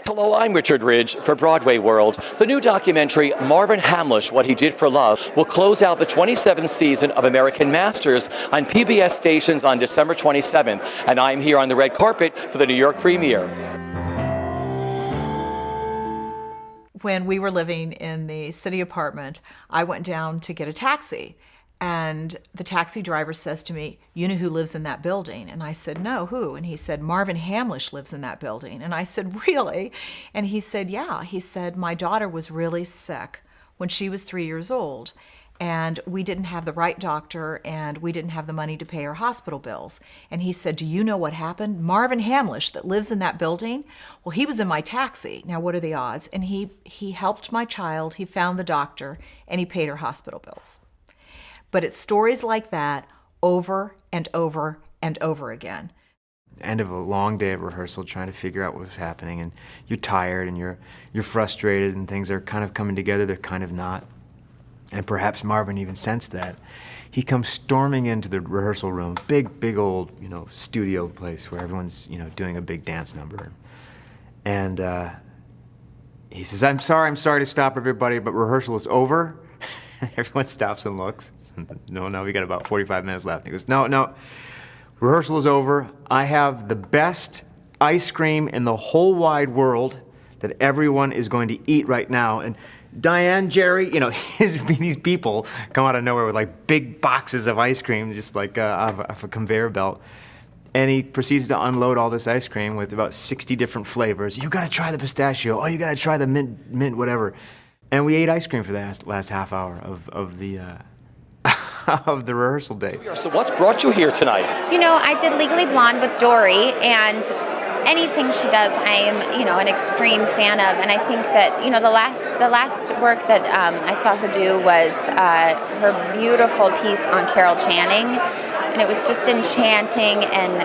Hello, I'm Richard Ridge for BroadwayWorld. The new documentary, Marvin Hamlisch, What He Did for Love, will close out the 27th season of American Masters on PBS stations on December 27th. And I'm here on the red carpet for the New York premiere. When we were living in the city apartment, I went down to get a taxi. And the taxi driver says to me, "You know who lives in that building?" And I said, "No, who?" And he said, "Marvin Hamlisch lives in that building." And I said, "Really?" And he said, "Yeah." He said, "My daughter was really sick when she was 3 years old. And we didn't have the right doctor, and we didn't have the money to pay her hospital bills." And he said, "Do you know what happened? Marvin Hamlisch that lives in that building, well, he was in my taxi. Now, what are the odds?" And he helped my child, he found the doctor, and he paid her hospital bills. But it's stories like that over and over and over again. End of a long day of rehearsal, trying to figure out what was happening, and you're tired and you're frustrated, and things are kind of coming together, they're kind of not. And perhaps Marvin even sensed that. He comes storming into the rehearsal room, big old, studio place where everyone's, doing a big dance number. And he says, I'm sorry to stop everybody, but rehearsal is over." Everyone stops and looks. No, we got about 45 minutes left. He goes, no, rehearsal is over. I have the best ice cream in the whole wide world that everyone is going to eat right now. And Diane, Jerry, these people come out of nowhere with like big boxes of ice cream, just like off a conveyor belt. And he proceeds to unload all this ice cream with about 60 different flavors. You gotta try the pistachio. Oh, you gotta try the mint, whatever. And we ate ice cream for the last half hour of the of the rehearsal day. So what's brought you here tonight? I did Legally Blonde with Dory, and anything she does, I am, an extreme fan of. And I think that, the last work that I saw her do was her beautiful piece on Carol Channing, and it was just enchanting, and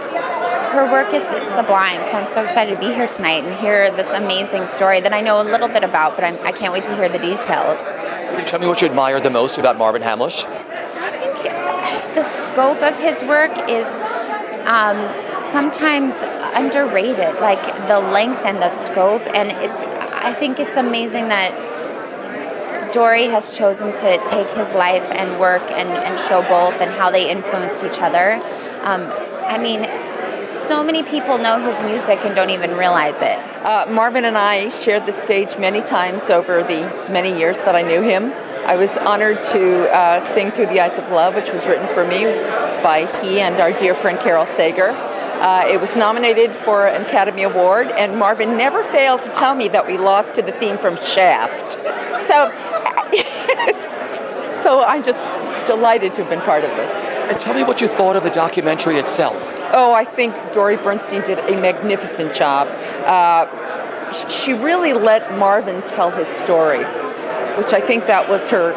her work is sublime. So I'm so excited to be here tonight and hear this amazing story that I know a little bit about, but I can't wait to hear the details. Can you tell me what you admire the most about Marvin Hamlisch? I think the scope of his work is sometimes underrated, like the length and the scope. And I think it's amazing that Dory has chosen to take his life and work and show both and how they influenced each other. So many people know his music and don't even realize it. Marvin and I shared the stage many times over the many years that I knew him. I was honored to sing Through the Eyes of Love, which was written for me by he and our dear friend Carol Sager. It was nominated for an Academy Award, and Marvin never failed to tell me that we lost to the theme from Shaft. So I'm just delighted to have been part of this. And tell me what you thought of the documentary itself. Oh, I think Dory Bernstein did a magnificent job. She really let Marvin tell his story, which I think that was her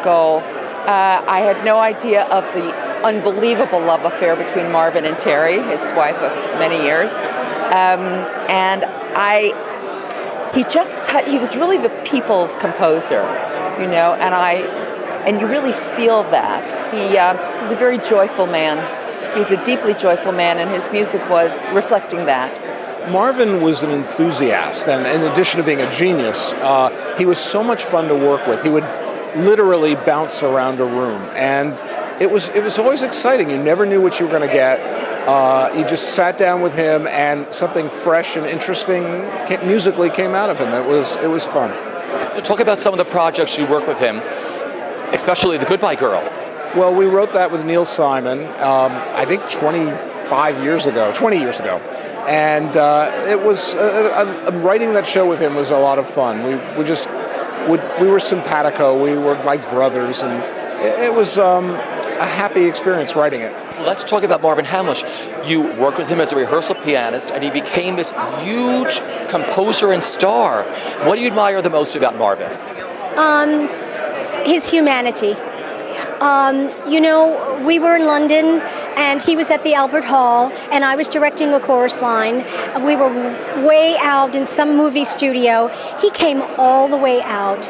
goal. I had no idea of the unbelievable love affair between Marvin and Terry, his wife of many years, he was really the people's composer, and you really feel that. He was a very joyful man. He's a deeply joyful man, and his music was reflecting that. Marvin was an enthusiast, and in addition to being a genius, he was so much fun to work with. He would literally bounce around a room, and it was always exciting. You never knew what you were going to get. You just sat down with him, and something fresh and interesting musically came out of him. It was fun. So talk about some of the projects you work with him, especially The Goodbye Girl. Well, we wrote that with Neil Simon, I think 20 years ago. And it was, writing that show with him was a lot of fun. We were simpatico, we were like brothers, and it was a happy experience writing it. Let's talk about Marvin Hamlisch. You worked with him as a rehearsal pianist, and he became this huge composer and star. What do you admire the most about Marvin? His humanity. We were in London, and he was at the Albert Hall, and I was directing a chorus line. We were way out in some movie studio. He came all the way out,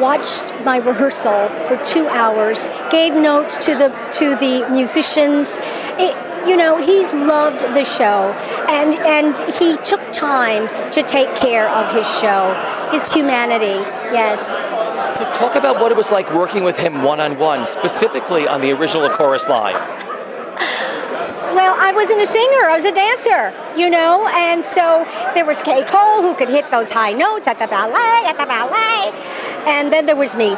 watched my rehearsal for 2 hours, gave notes to the musicians. you know, he loved the show, and he took time to take care of his show, his humanity. Yes. Talk about what it was like working with him one-on-one, specifically on the original chorus line. Well, I wasn't a singer, I was a dancer, you know, and so there was Kay Cole, who could hit those high notes at the ballet, and then there was me,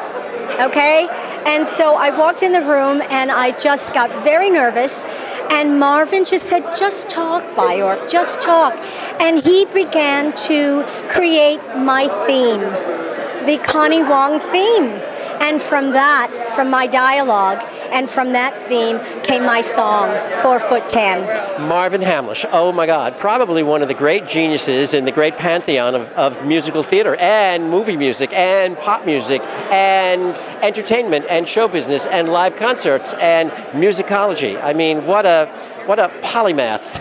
okay? And so I walked in the room and I just got very nervous, and Marvin just said, just talk, Baayork, just talk. And he began to create my theme, the Connie Wong theme. And from that, from my dialogue, and from that theme came my song, 4'10". Marvin Hamlisch, oh my God, probably one of the great geniuses in the great pantheon of musical theater and movie music and pop music and entertainment and show business and live concerts and musicology. I mean, what a polymath,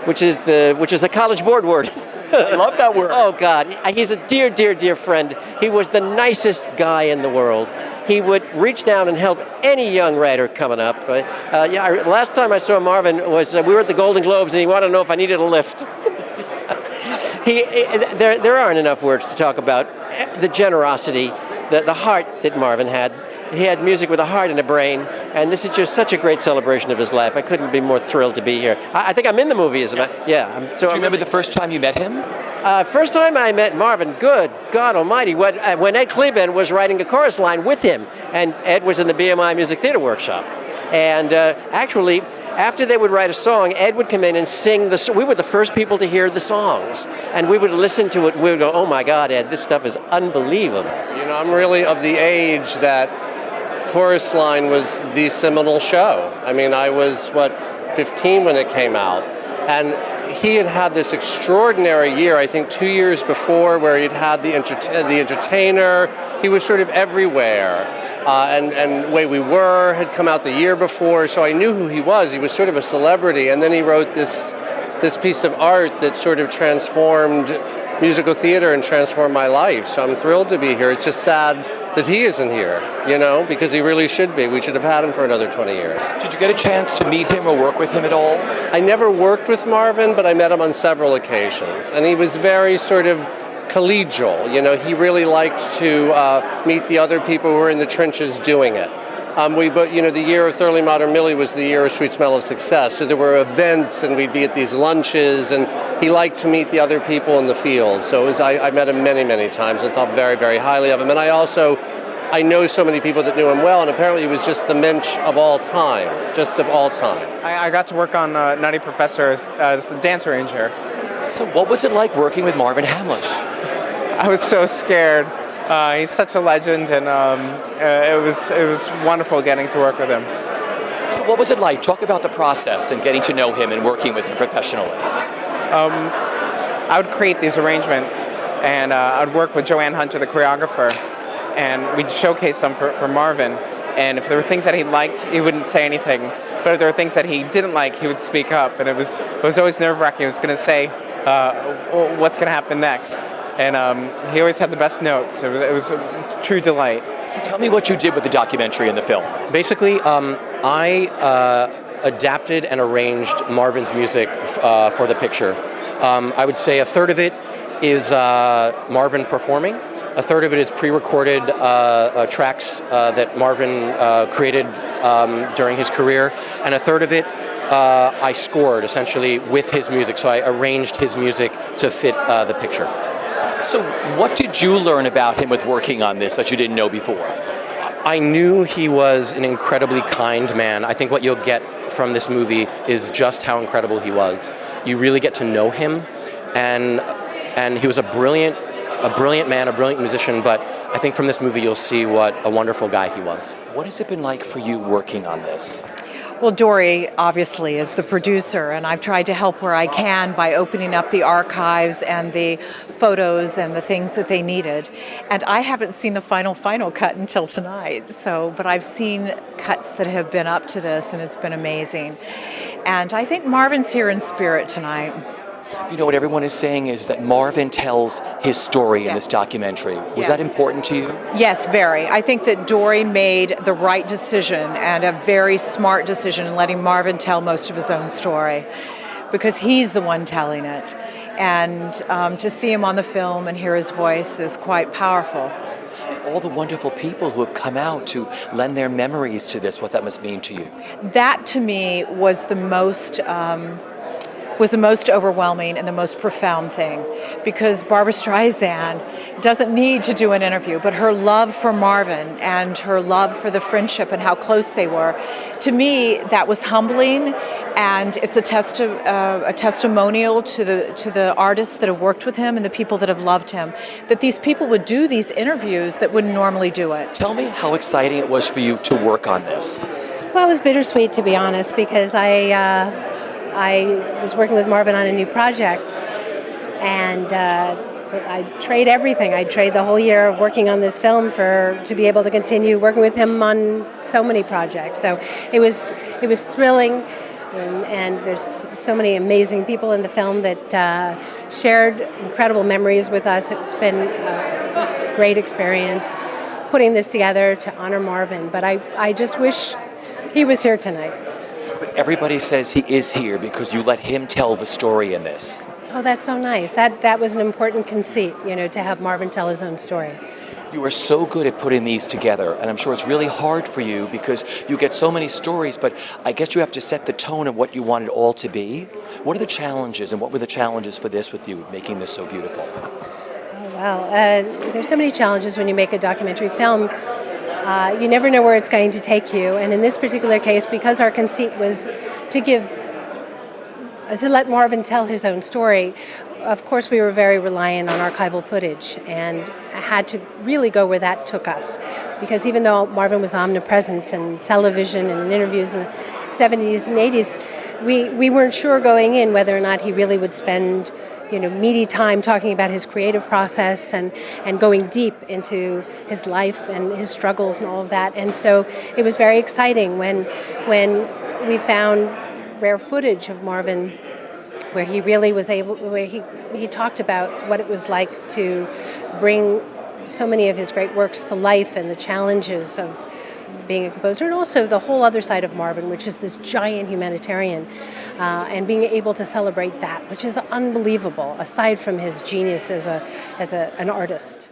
which is the College Board word. I love that word. Oh God, he's a dear, dear, dear friend. He was the nicest guy in the world. He would reach down and help any young writer coming up. Last time I saw Marvin was we were at the Golden Globes, and he wanted to know if I needed a lift. There aren't enough words to talk about the generosity, the heart that Marvin had. He had music with a heart and a brain, and this is just such a great celebration of his life. I couldn't be more thrilled to be here. I think I'm in the movie, Do you remember the first time you met him? First time I met Marvin, good God Almighty, when Ed Kleben was writing a chorus line with him, and Ed was in the BMI Music Theater Workshop. And actually, after they would write a song, Ed would come in and sing we were the first people to hear the songs, and we would listen to it. We would go, "Oh my God, Ed, this stuff is unbelievable." You know, I'm really of the age that Chorus Line was the seminal show. I mean, I was 15 when it came out, and he had this extraordinary year, I think 2 years before, where he'd had the Entertainer. He was sort of everywhere. And Way We Were had come out the year before, so I knew who he was. He was sort of a celebrity, and then he wrote this piece of art that sort of transformed musical theater and transformed my life. So I'm thrilled to be here. It's just sad that he isn't here, you know, because he really should be. We should have had him for another 20 years. Did you get a chance to meet him or work with him at all? I never worked with Marvin, but I met him on several occasions, and he was very sort of collegial. You know, he really liked to meet the other people who were in the trenches doing it. The year of Thoroughly Modern Millie was the year of Sweet Smell of Success. So there were events, and we'd be at these lunches, and he liked to meet the other people in the field. So I met him many, many times and thought very, very highly of him. And I know so many people that knew him well, and apparently he was just the mensch of all time, just of all time. I got to work on Nutty Professor as the dance arranger. So what was it like working with Marvin Hamlisch? I was so scared. He's such a legend, and it was wonderful getting to work with him. So what was it like? Talk about the process and getting to know him and working with him professionally. I would create these arrangements, and I'd work with Joanne Hunter, the choreographer, and we'd showcase them for Marvin. And if there were things that he liked, he wouldn't say anything. But if there were things that he didn't like, he would speak up. And it was always nerve-wracking. He was going to say, what's going to happen next? And he always had the best notes. It was a true delight. Tell me what you did with the documentary and the film. Basically, I adapted and arranged Marvin's music for the picture. I would say a third of it is Marvin performing. A third of it is pre-recorded tracks that Marvin created during his career. And a third of it I scored, essentially, with his music. So I arranged his music to fit the picture. So what did you learn about him with working on this that you didn't know before? I knew he was an incredibly kind man. I think what you'll get from this movie is just how incredible he was. You really get to know him, and he was a brilliant man, a brilliant musician, but I think from this movie you'll see what a wonderful guy he was. What has it been like for you working on this? Well, Dory obviously is the producer, and I've tried to help where I can by opening up the archives and the photos and the things that they needed. And I haven't seen the final cut until tonight. But I've seen cuts that have been up to this, and it's been amazing. And I think Marvin's here in spirit tonight. You know what everyone is saying is that Marvin tells his story in this documentary. Was that important to you? Yes, very. I think that Dory made the right decision and a very smart decision in letting Marvin tell most of his own story, because he's the one telling it. And to see him on the film and hear his voice is quite powerful. All the wonderful people who have come out to lend their memories to this, what that must mean to you. That to me was the most overwhelming and the most profound thing, because Barbra Streisand doesn't need to do an interview, but her love for Marvin and her love for the friendship and how close they were, to me that was humbling, and it's a testimonial to the artists that have worked with him and the people that have loved him, that these people would do these interviews that wouldn't normally do it. Tell me how exciting it was for you to work on this. Well, it was bittersweet, to be honest, because I was working with Marvin on a new project, and I'd trade everything. I'd trade the whole year of working on this film to be able to continue working with him on so many projects. So it was thrilling, and there's so many amazing people in the film that shared incredible memories with us. It's been a great experience putting this together to honor Marvin, but I just wish he was here tonight. But everybody says he is here because you let him tell the story in this. Oh, that's so nice. That was an important conceit, to have Marvin tell his own story. You are so good at putting these together, and I'm sure it's really hard for you because you get so many stories, but I guess you have to set the tone of what you want it all to be. What are the challenges, and what were the challenges for this with you, making this so beautiful? Oh, wow. There's so many challenges when you make a documentary film. You never know where it's going to take you, and in this particular case, because our conceit was to let Marvin tell his own story, of course we were very reliant on archival footage and had to really go where that took us, because even though Marvin was omnipresent in television and in interviews in the 70s and 80s, we weren't sure going in whether or not he really would spend meaty time talking about his creative process and going deep into his life and his struggles and all of that. And so it was very exciting when we found rare footage of Marvin where he really was where he talked about what it was like to bring so many of his great works to life and the challenges of being a composer, and also the whole other side of Marvin, which is this giant humanitarian, and being able to celebrate that, which is unbelievable, aside from his genius as an artist.